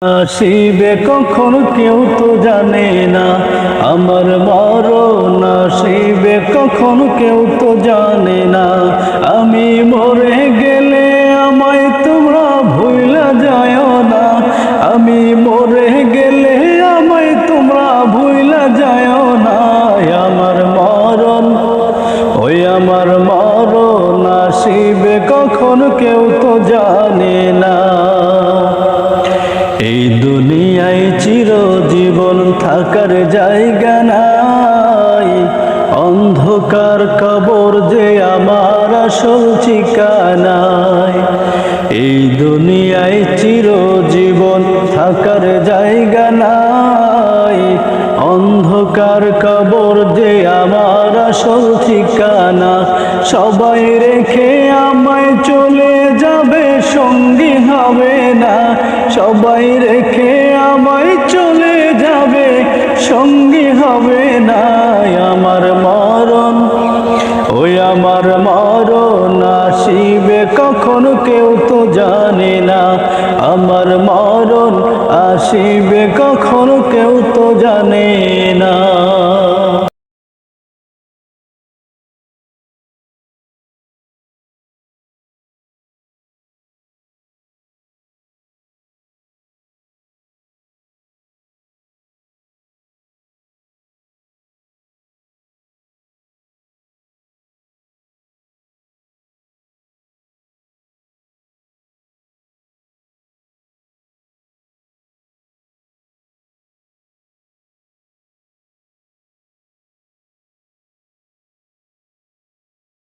আসিবে কখন কেউ তো জানে না, আমার মরণ আসিবে কখন কেউ তো জানে না। আমি মরে গেলে আমায় তোমরা ভুইলা যায়ও না, আমি মরে গেলে আমায় তোমরা ভুইলা যায়ও না। আমার মরণ, ওই আমার মরণ আসিবে কখন কেউ তো জানে না। এই দুনিয়ায় চিরজীবন থাকার জায়গা নাই, অন্ধকার কবর যে আমার আসল ঠিকানায়। এই দুনিয়ায় চিরজীবন থাকার জায়গা নাই, অন্ধকার কবর যে আমার আসল ঠিকানা। সবাই রেখে আমায় চলে যাবে, সঙ্গী হবে না। সবাই রেখে আমায় চলে যাবে, সঙ্গী হবে না। আমার মরণ, ওই আমার মরণ আসিবে কখন কেউ তো জানে না। আমার মরণ আসিবে কখন কেউ তো জানে